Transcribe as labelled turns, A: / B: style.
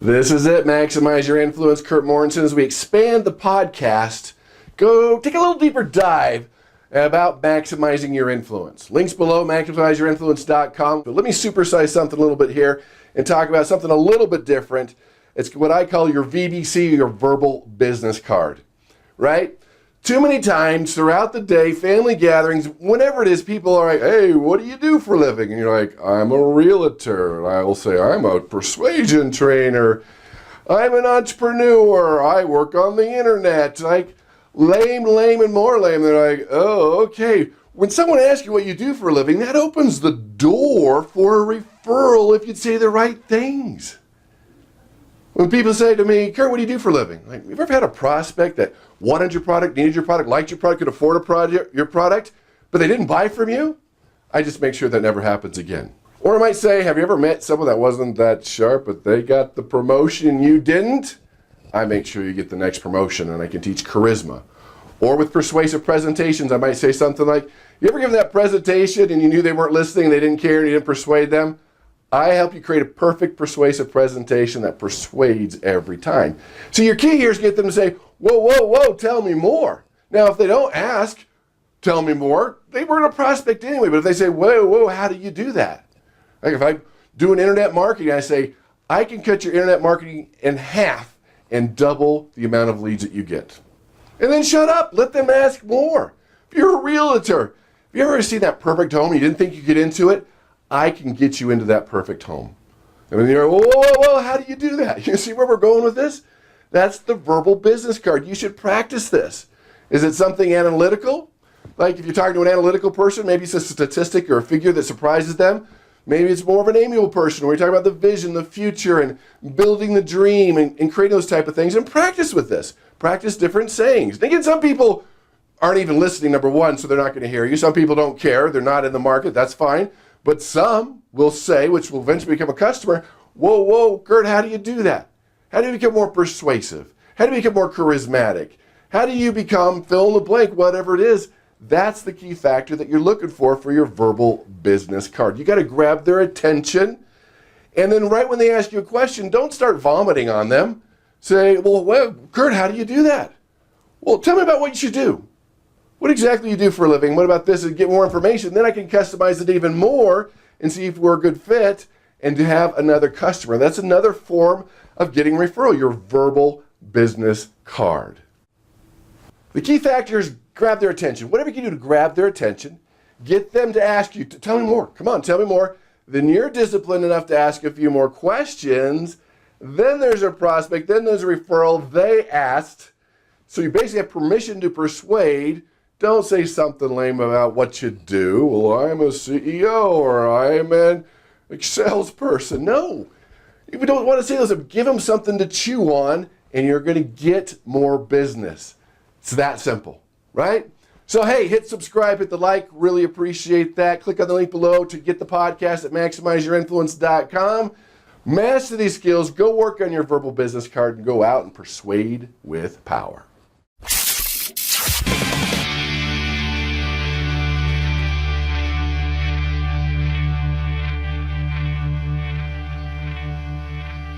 A: This is it. Maximize your influence. Kurt Mortensen. As we expand the podcast, go take a little deeper dive about maximizing your influence. Links below, maximizeyourinfluence.com. But let me supersize something a little bit here and talk about something a little bit different. It's what I call your VBC, your verbal business card, right? Too many times throughout the day, family gatherings, whenever it is, people are like, hey, what do you do for a living? And you're like, I'm a realtor. And I will say, I'm a persuasion trainer. I'm an entrepreneur. I work on the internet. Like, lame, and more lame. They're like, oh, okay. When someone asks you what you do for a living, that opens the door for a referral if you'd say the right things. When people say to me, Kurt, what do you do for a living? Like, have you ever had a prospect that wanted your product, needed your product, liked your product, could afford your product, but they didn't buy from you? I just make sure that never happens again. Or I might say, have you ever met someone that wasn't that sharp, but they got the promotion and you didn't? I make sure you get the next promotion, and I can teach charisma. Or with persuasive presentations, I might say something like, you ever give that presentation and you knew they weren't listening, they didn't care, and you didn't persuade them? I help you create a perfect persuasive presentation that persuades every time. So your key here is to get them to say, whoa, tell me more. Now, if they don't ask, tell me more, they weren't a prospect anyway. But if they say, whoa, how do you do that? Like if I do an internet marketing, I say, I can cut your internet marketing in half and double the amount of leads that you get. And then shut up, let them ask more. If you're a realtor, have you ever seen that perfect home, you didn't think you could get into it? I can get you into that perfect home. And then you're like, whoa, how do you do that? You see where we're going with this? That's the verbal business card. You should practice this. Is it something analytical? Like if you're talking to an analytical person, maybe it's a statistic or a figure that surprises them. Maybe it's more of an amiable person where you're talking about the vision, the future, and building the dream and creating those type of things. And practice with this. Practice different sayings. And again, some people aren't even listening, number one, so they're not going to hear you. Some people don't care. They're not in the market. That's fine. But some will say, which will eventually become a customer, whoa, Kurt, how do you do that? How do you become more persuasive? How do you become more charismatic? How do you become fill in the blank, whatever it is? That's the key factor that you're looking for your verbal business card. You got to grab their attention. And then right when they ask you a question, don't start vomiting on them. Say, well, Kurt, how do you do that? Well, tell me about what you should do. What exactly you do for a living? What about this? And get more information. Then I can customize it even more and see if we're a good fit and to have another customer. That's another form of getting referral, your verbal business card. The key factor is grab their attention. Whatever you can do to grab their attention, get them to ask you, tell me more. Come on, tell me more. Then you're disciplined enough to ask a few more questions. Then there's a prospect. Then there's a referral. They asked. So you basically have permission to persuade. Don't say something lame about what you do. Well, I'm a CEO or I'm an salesperson. No. If you don't want to say those, give them something to chew on and you're going to get more business. It's that simple, right? So, hey, hit subscribe, hit the like. Really appreciate that. Click on the link below to get the podcast at maximizeyourinfluence.com. Master these skills. Go work on your verbal business card and go out and persuade with power.